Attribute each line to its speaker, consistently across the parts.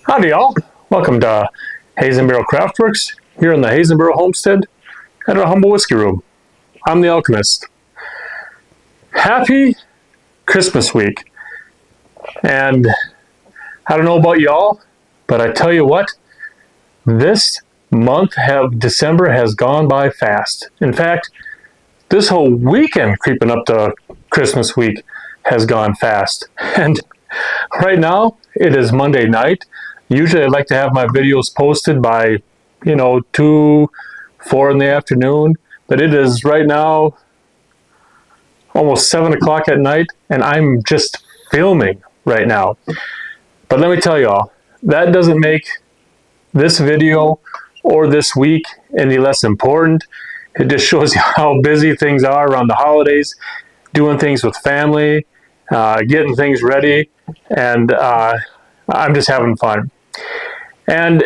Speaker 1: Howdy, y'all. Welcome to Hazenboro Craftworks here in the Hazenboro Homestead at our humble whiskey room. I'm the Alchemist. Happy Christmas week. And I don't know about y'all, but I tell you what, this month of December has gone by fast. In fact, this whole weekend creeping up to Christmas week has gone fast. And right now, it is Monday night. Usually I like to have my videos posted by, 2, 4 in the afternoon. But it is right now almost 7 o'clock at night, and I'm just filming right now. But let me tell y'all, that doesn't make this video or this week any less important. It just shows you how busy things are around the holidays, doing things with family, getting things ready, and I'm just having fun. And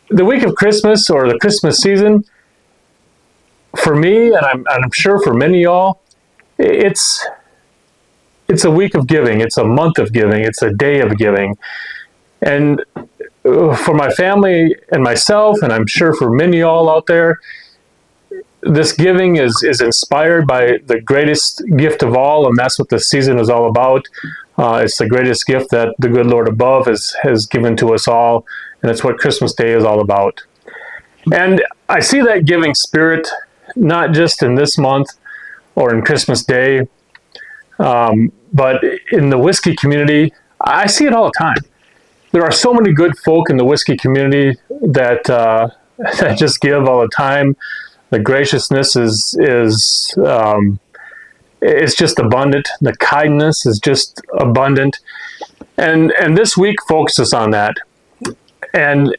Speaker 1: the week of Christmas, or the Christmas season, for me, and I'm sure for many of y'all, it's a week of giving. It's a month of giving. It's a day of giving. And for my family and myself, and I'm sure for many of y'all out there, this giving is inspired by the greatest gift of all, and that's what the season is all about. It's the greatest gift that the good Lord above has given to us all, and it's what Christmas Day is all about. And I see that giving spirit not just in this month or in Christmas Day, but in the whiskey community. I see it all the time. There are so many good folk in the whiskey community that that just give all the time. The graciousness is it's just abundant. The kindness is just abundant, and this week focuses on that. And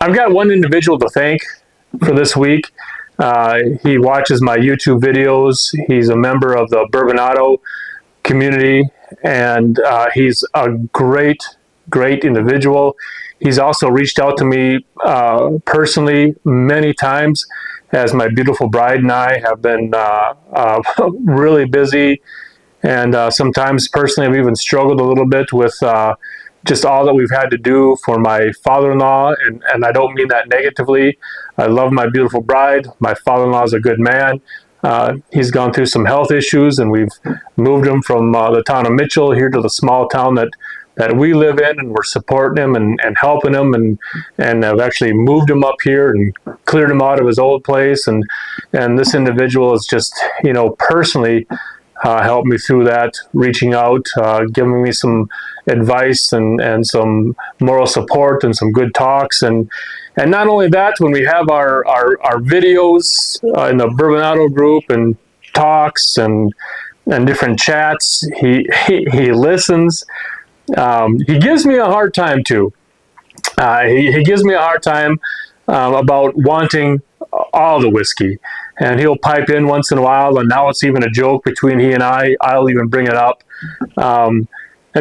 Speaker 1: I've got one individual to thank for this week. He watches my YouTube videos. He's a member of the Bourbonado community, and he's a great individual. He's also reached out to me personally many times, as my beautiful bride and I have been really busy, and sometimes personally I've even struggled a little bit with just all that we've had to do for my father-in-law, and I don't mean that negatively. I love my beautiful bride. My father-in-law is a good man. He's gone through some health issues, and we've moved him from the town of Mitchell here to the small town that we live in, and we're supporting him and helping him, and I've actually moved him up here and cleared him out of his old place, and this individual has just, personally helped me through that, reaching out, giving me some advice and some moral support and some good talks, and not only that, when we have our videos in the Bourbonado group and talks and different chats, he listens. He gives me a hard time too. He gives me a hard time about wanting all the whiskey, and he'll pipe in once in a while, and now it's even a joke between he and I'll even bring it up. And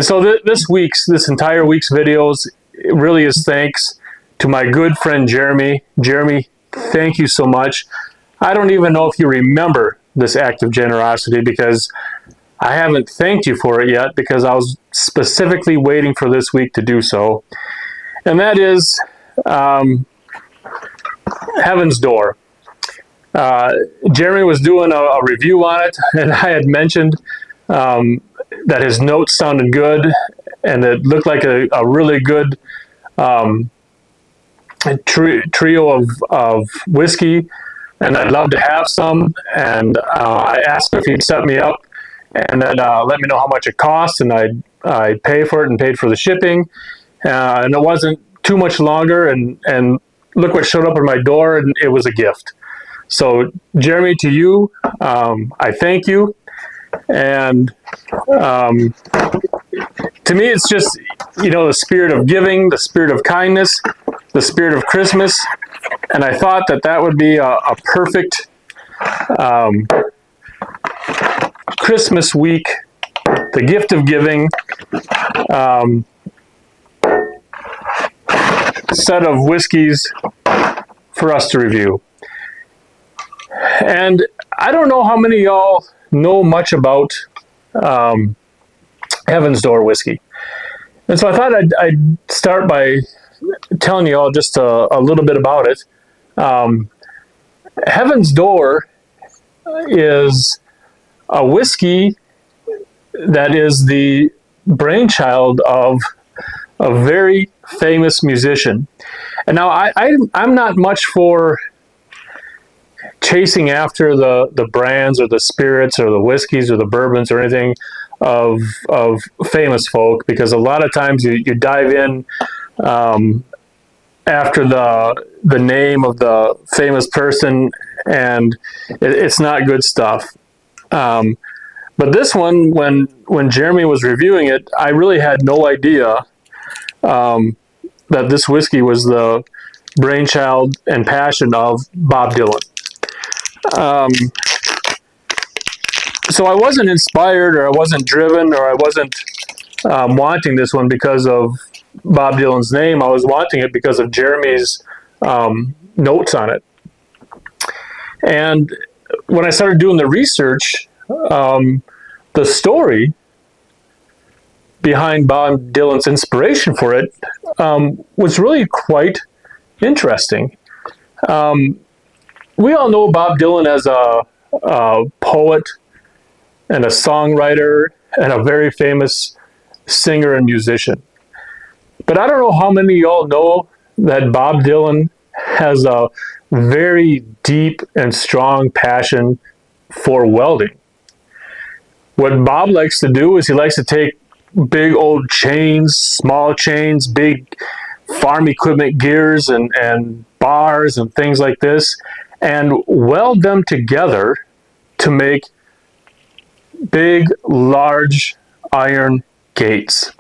Speaker 1: so this entire week's videos, it really is thanks to my good friend Jeremy. Jeremy, thank you so much. I don't even know if you remember this act of generosity, because I haven't thanked you for it yet, because I was specifically waiting for this week to do so. And that is Heaven's Door. Jeremy was doing a review on it, and I had mentioned that his notes sounded good, and it looked like a really good trio of whiskey, and I'd love to have some. And I asked if he'd set me up and then let me know how much it cost, and I'd pay for it and paid for the shipping. And it wasn't too much longer, and look what showed up at my door, and it was a gift. So, Jeremy, to you, I thank you. And to me, it's just, the spirit of giving, the spirit of kindness, the spirit of Christmas. And I thought that would be a perfect Christmas week, the gift of giving, set of whiskeys for us to review. And I don't know how many of y'all know much about Heaven's Door whiskey. And so I thought I'd start by telling you all just a little bit about it. Um, Heaven's Door is a whiskey that is the brainchild of a very famous musician. And now I'm not much for chasing after the brands or the spirits or the whiskeys or the bourbons or anything of famous folk, because a lot of times you dive in um, after the name of the famous person, and it's not good stuff. Um, but this one, when Jeremy was reviewing it, I really had no idea um, that this whiskey was the brainchild and passion of Bob Dylan. Um, so I wasn't inspired, or I wasn't driven, or I wasn't wanting this one because of Bob Dylan's name. I was wanting it because of Jeremy's notes on it. And when I started doing the research, the story behind Bob Dylan's inspiration for it was really quite interesting. We all know Bob Dylan as a poet and a songwriter and a very famous singer and musician. But I don't know how many of y'all know that Bob Dylan has a very deep and strong passion for welding. What Bob likes to do is he likes to take big old chains, small chains, big farm equipment gears and bars and things like this, and weld them together to make big, large iron gates.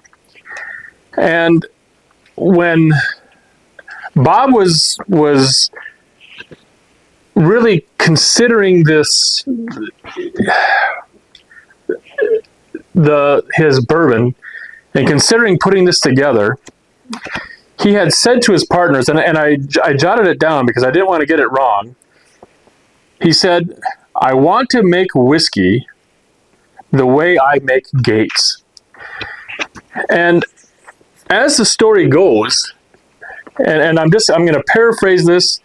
Speaker 1: And when Bob was really considering this, his bourbon, and considering putting this together, he had said to his partners, and I jotted it down because I didn't want to get it wrong. He said, "I want to make whiskey the way I make gates." And as the story goes, and I'm going to paraphrase this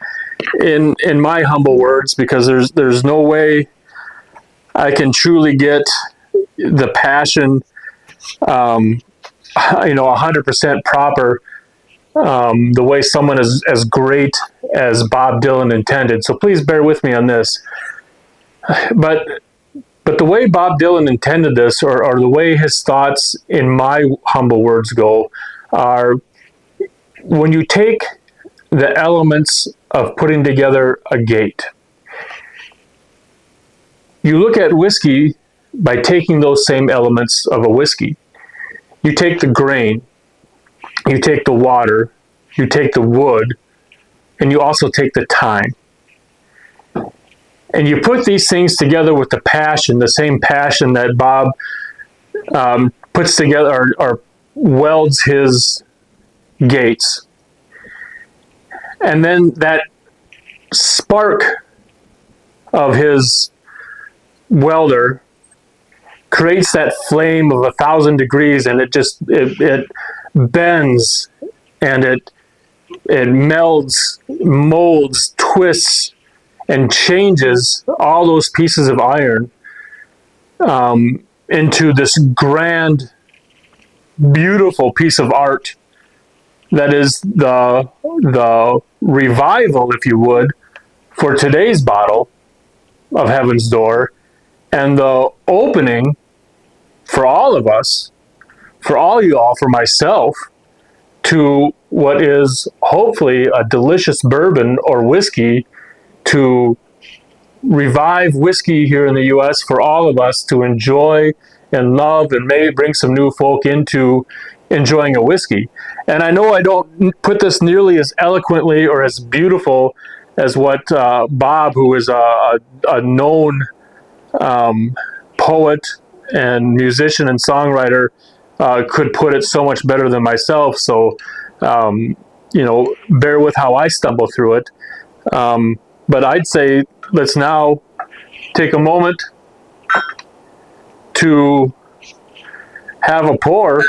Speaker 1: in my humble words, because there's no way I can truly get the passion 100% proper the way someone as great as Bob Dylan intended. So please bear with me on this. But the way Bob Dylan intended this, or the way his thoughts, in my humble words, go, are when you take the elements of putting together a gate, you look at whiskey by taking those same elements of a whiskey. You take the grain, you take the water, you take the wood, and you also take the time. And you put these things together with the passion, the same passion that Bob puts together or welds his gates. And then that spark of his welder creates that flame of 1,000 degrees, and it bends, and it melds, molds, twists, and changes all those pieces of iron into this grand, beautiful piece of art that is the revival, if you would, for today's bottle of Heaven's Door, and the opening for all of us, for all you all, for myself, to what is hopefully a delicious bourbon or whiskey, to revive whiskey here in the U.S. for all of us to enjoy and love, and maybe bring some new folk into enjoying a whiskey. And I know I don't put this nearly as eloquently or as beautiful as what Bob, who is a known poet and musician and songwriter, could put it so much better than myself. So, bear with how I stumble through it. But I'd say let's now take a moment to have a pour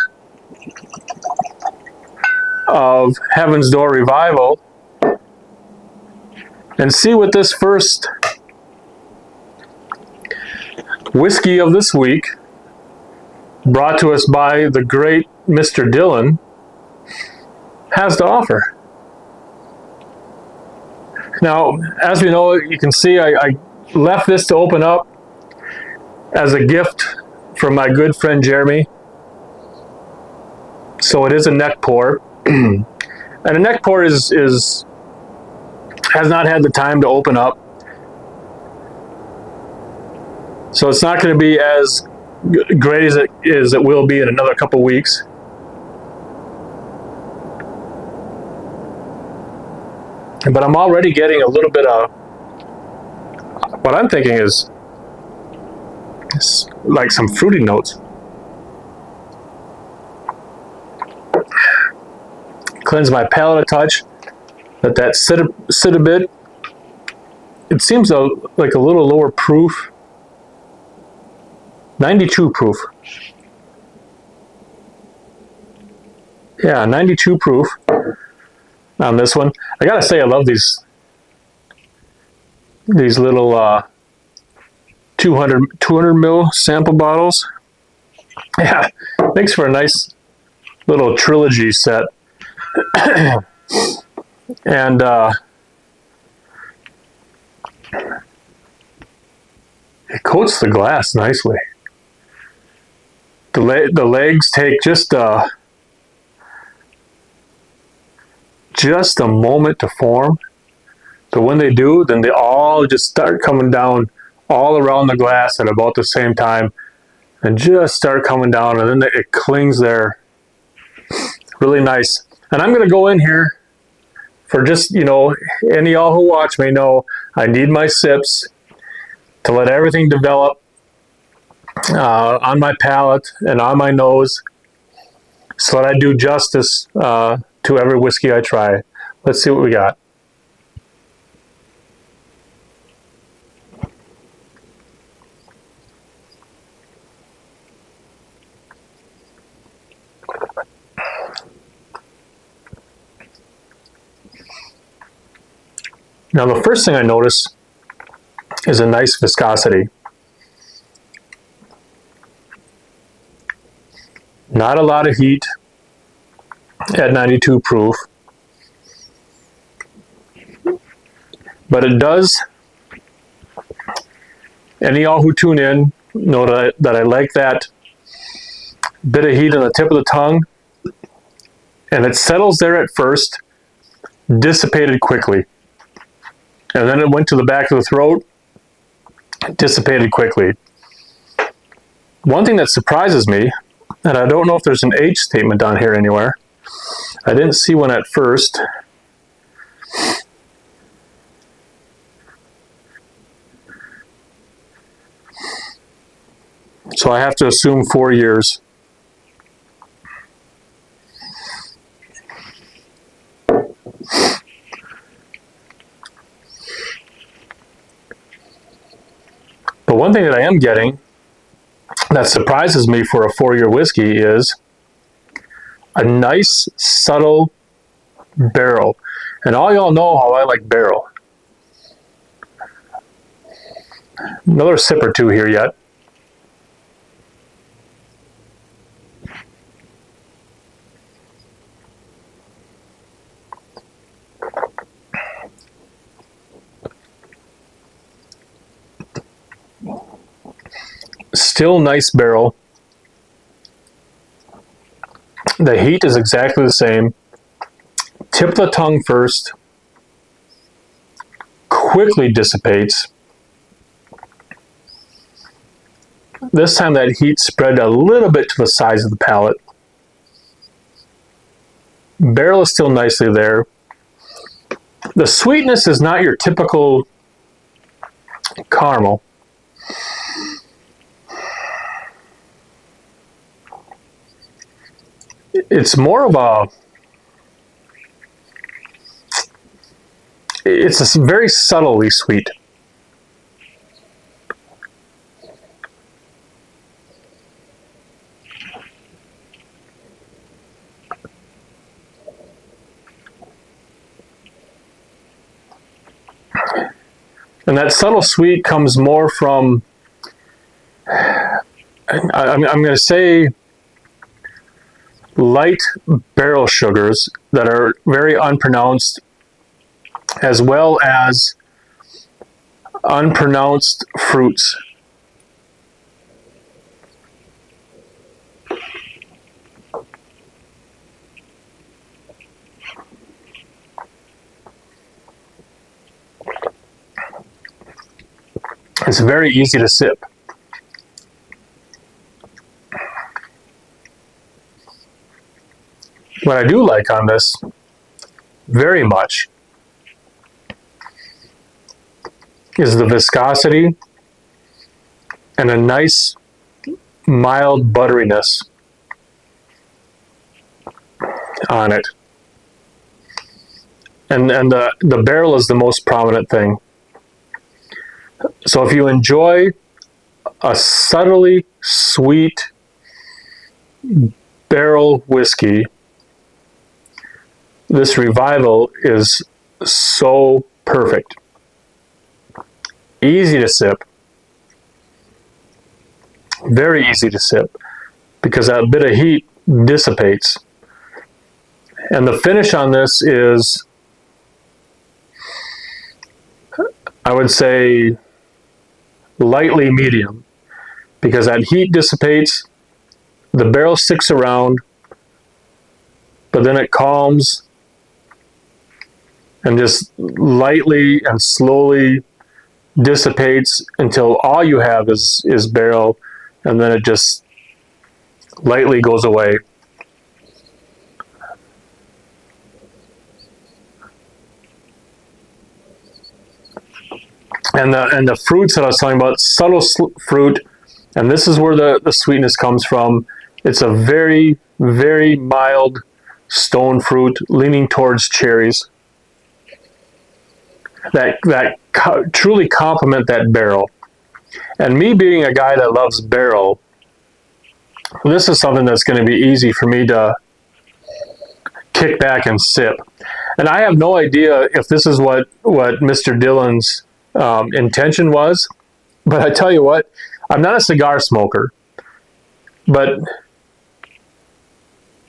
Speaker 1: of Heaven's Door Revival and see what this first whiskey of this week, brought to us by the great Mr. Dylan, has to offer. Now, as we know, you can see I left this to open up as a gift from my good friend Jeremy. So it is a neck pour. And a neck pour has not had the time to open up. So it's not going to be as great as it will be in another couple weeks. But I'm already getting a little bit of what I'm thinking is like some fruity notes. Cleanse my palate a touch. Let that sit a bit. It seems like a little lower proof. 92 proof. Yeah, 92 proof on this one. I gotta say, I love these little 200 mil sample bottles. Yeah, makes for a nice little trilogy set. And it coats the glass nicely. The legs take just a moment to form, but when they do, then they all just start coming down all around the glass at about the same time, and just start coming down, and then it clings there. Really nice. And I'm going to go in here for just, any of y'all who watch me know I need my sips to let everything develop on my palate and on my nose, so that I do justice to every whiskey I try. Let's see what we got. Now, the first thing I notice is a nice viscosity. Not a lot of heat at 92 proof, but it does. Any of y'all who tune in know that I like that bit of heat on the tip of the tongue, and it settles there at first, dissipated quickly. And then it went to the back of the throat, dissipated quickly. One thing that surprises me, and I don't know if there's an age statement on here anywhere. I didn't see one at first. So I have to assume 4 years. But one thing that I am getting that surprises me for a 4-year whiskey is a nice, subtle barrel. And all y'all know how I like barrel. Another sip or two here yet. Still nice barrel. The heat is exactly the same. Tip the tongue first. Quickly dissipates. This time that heat spread a little bit to the sides of the palate. Barrel is still nicely there. The sweetness is not your typical caramel. It's more of it's a very subtly sweet. And that subtle sweet comes more from, I'm going to say, light barrel sugars that are very unpronounced, as well as unpronounced fruits. It's very easy to sip. What I do like on this very much is the viscosity and a nice mild butteriness on it. And the barrel is the most prominent thing. So if you enjoy a subtly sweet barrel whiskey, this Revival is so perfect. Easy to sip. Very easy to sip, because that bit of heat dissipates. And the finish on this is, I would say, lightly medium, because that heat dissipates, the barrel sticks around, but then it calms and just lightly and slowly dissipates until all you have is barrel, and then it just lightly goes away. And the fruits that I was talking about, subtle fruit, and this is where the sweetness comes from. It's a very, very mild stone fruit, leaning towards cherries, that truly complement that barrel. And me being a guy that loves barrel, this is something that's going to be easy for me to kick back and sip. And I have no idea if this is what Mr. Dillon's intention was, but I tell you what, I'm not a cigar smoker, but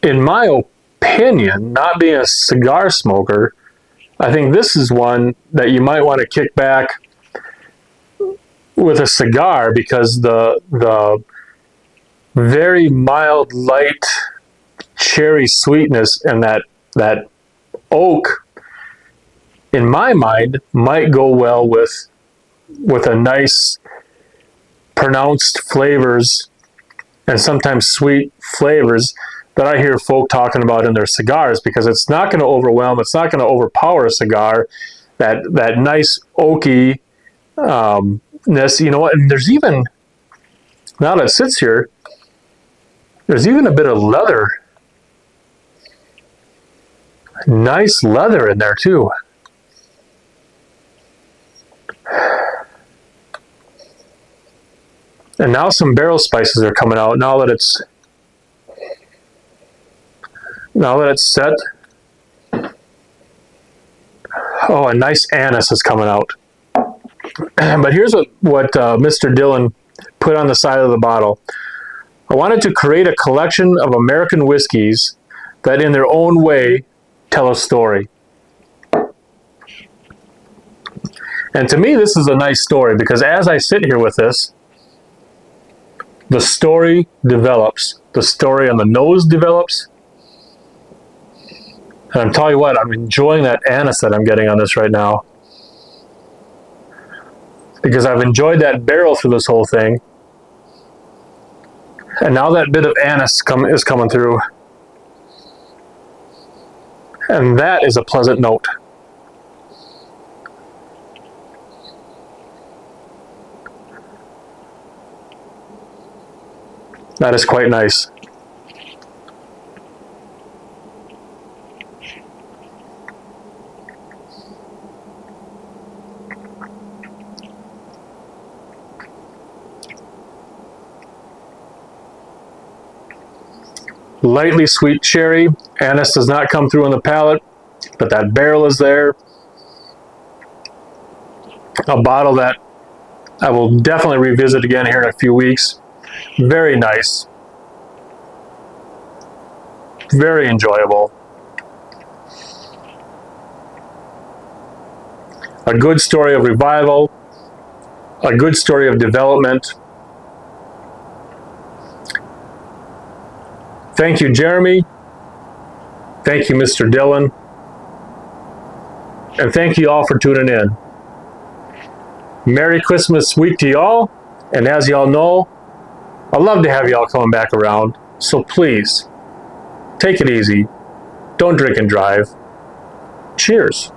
Speaker 1: in my opinion, not being a cigar smoker, I think this is one that you might want to kick back with a cigar, because the very mild, light cherry sweetness and that oak, in my mind, might go well with a nice pronounced flavors and sometimes sweet flavors that I hear folk talking about in their cigars, because it's not going to overwhelm, it's not going to overpower a cigar. That nice oaky ness, you know what? And there's even, now that it sits here, there's even a bit of leather, nice leather in there too. And now some barrel spices are coming out now that it's set. Oh, a nice anise is coming out. But here's what Mr. Dillon put on the side of the bottle. I wanted to create a collection of American whiskeys that in their own way tell a story. And to me, this is a nice story, because as I sit here with this, the story develops. The story on the nose develops. And I'm telling you what, I'm enjoying that anise that I'm getting on this right now, because I've enjoyed that barrel through this whole thing. And now that bit of anise is coming through. And that is a pleasant note. That is quite nice. Lightly sweet cherry. Anise does not come through on the palate, but that barrel is there. a bottle that I will definitely revisit again here in a few weeks. Very nice. Very enjoyable. A good story of revival. A good story of development. Thank you, Jeremy. Thank you, Mr. Dillon. And thank you all for tuning in. Merry Christmas week to y'all. And as y'all know, I love to have y'all coming back around. So please, take it easy. Don't drink and drive. Cheers.